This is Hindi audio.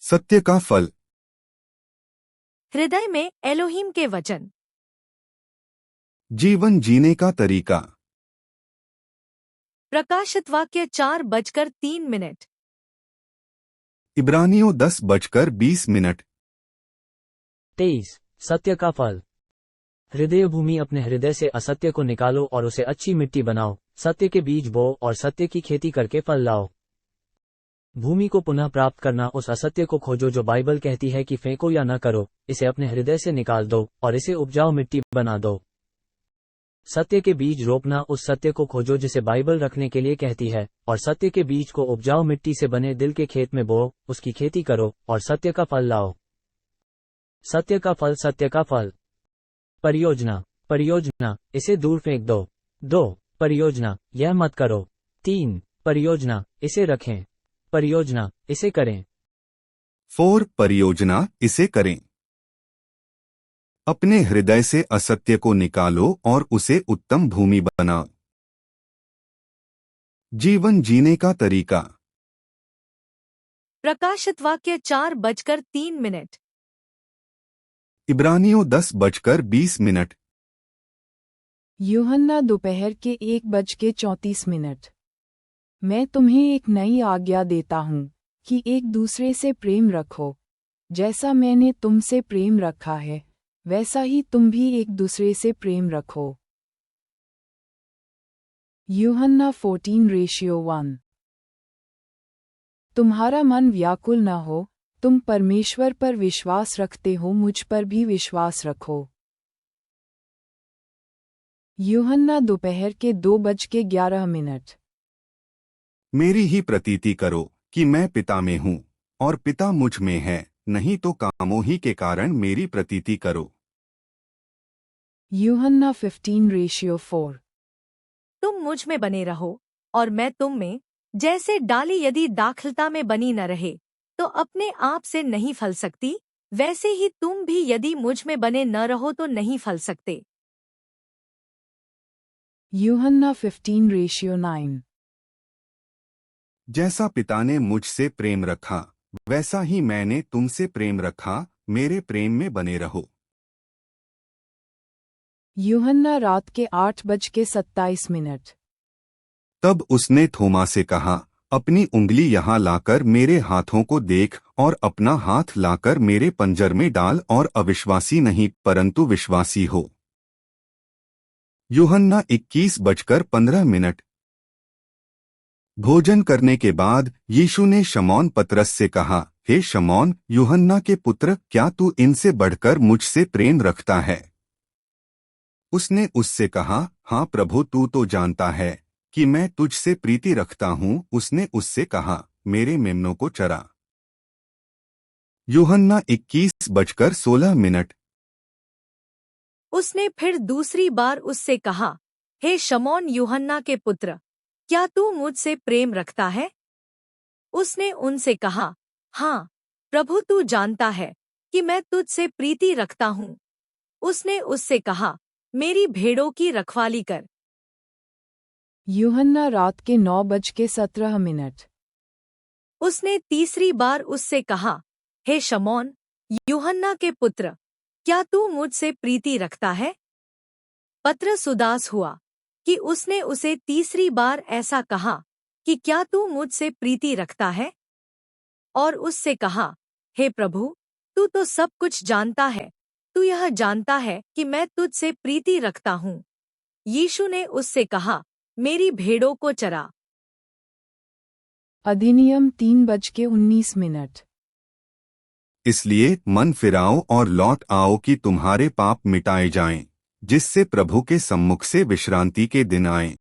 सत्य का फल। हृदय में एलोहीम के वचन। जीवन जीने का तरीका। प्रकाशित वाक्य 4:03। इब्रानियों 10:20। 23 सत्य का फल। हृदय भूमि, अपने हृदय से असत्य को निकालो और उसे अच्छी मिट्टी बनाओ, सत्य के बीज बो और सत्य की खेती करके फल लाओ। भूमि को पुनः प्राप्त करना, उस असत्य को खोजो जो बाइबल कहती है कि फेंको या न करो, इसे अपने हृदय से निकाल दो और इसे उपजाऊ मिट्टी बना दो। सत्य के बीज रोपना, उस सत्य को खोजो जिसे बाइबल रखने के लिए कहती है, और सत्य के बीज को उपजाऊ मिट्टी से बने दिल के खेत में बो, उसकी खेती करो और सत्य का फल लाओ। सत्य का फल। सत्य का फल। परियोजना। परियोजना, इसे दूर फेंक दो। 2 परियोजना, यह मत करो। 3 परियोजना, इसे रखें। परियोजना, इसे करें। 4 परियोजना, इसे करें। अपने हृदय से असत्य को निकालो और उसे उत्तम भूमि बनाओ। जीवन जीने का तरीका। प्रकाशित वाक्य 4:03। इब्रानियों 10:20। यूहन्ना दोपहर के 1:34। मैं तुम्हें एक नई आज्ञा देता हूँ कि एक दूसरे से प्रेम रखो। जैसा मैंने तुमसे प्रेम रखा है, वैसा ही तुम भी एक दूसरे से प्रेम रखो। यूहन्ना 14:1। तुम्हारा मन व्याकुल न हो, तुम परमेश्वर पर विश्वास रखते हो, मुझ पर भी विश्वास रखो। यूहन्ना दोपहर के 2:11। मेरी ही प्रतीति करो कि मैं पिता में हूँ और पिता मुझ में है, नहीं तो कामों ही के कारण मेरी प्रतीति करो। यूहन्ना 15:4। तुम मुझ में बने रहो और मैं तुम में। जैसे डाली यदि दाखलता में बनी न रहे तो अपने आप से नहीं फल सकती, वैसे ही तुम भी यदि मुझ में बने न रहो तो नहीं फल सकते। यूहन्ना 15:9। जैसा पिता ने मुझसे प्रेम रखा, वैसा ही मैंने तुमसे प्रेम रखा, मेरे प्रेम में बने रहो। यूहन्ना रात के 8:27। तब उसने थोमा से कहा, अपनी उंगली यहाँ लाकर मेरे हाथों को देख और अपना हाथ लाकर मेरे पंजर में डाल और अविश्वासी नहीं परंतु विश्वासी हो। यूहन्ना 21:15। भोजन करने के बाद यीशु ने शमौन पतरस से कहा, हे शमौन, यूहन्ना के पुत्र, क्या तू इनसे बढ़कर मुझसे प्रेम रखता है? उसने उससे कहा, हाँ प्रभु, तू तो जानता है कि मैं तुझसे प्रीति रखता हूँ। उसने उससे कहा, मेरे मेमनों को चरा। यूहन्ना 21:16। उसने फिर दूसरी बार उससे कहा, हे शमौन यूहन्ना के पुत्र, क्या तू मुझसे प्रेम रखता है? उसने उनसे कहा, हाँ प्रभु, तू जानता है कि मैं तुझसे प्रीति रखता हूँ। उसने उससे कहा, मेरी भेड़ों की रखवाली कर। यूहन्ना रात के 9:17। उसने तीसरी बार उससे कहा, हे शमौन यूहन्ना के पुत्र, क्या तू मुझसे प्रीति रखता है? पतरस उदास हुआ कि उसने उसे तीसरी बार ऐसा कहा कि क्या तू मुझसे प्रीति रखता है? और उससे कहा, हे प्रभु, तू तो सब कुछ जानता है, तू यह जानता है कि मैं तुझसे प्रीति रखता हूँ। यीशु ने उससे कहा, मेरी भेड़ों को चरा। अधिनियम 3:19। इसलिए मन फिराओ और लौट आओ कि तुम्हारे पाप मिटाए जाएं, जिससे प्रभु के सम्मुख से विश्रांति के दिन आएं।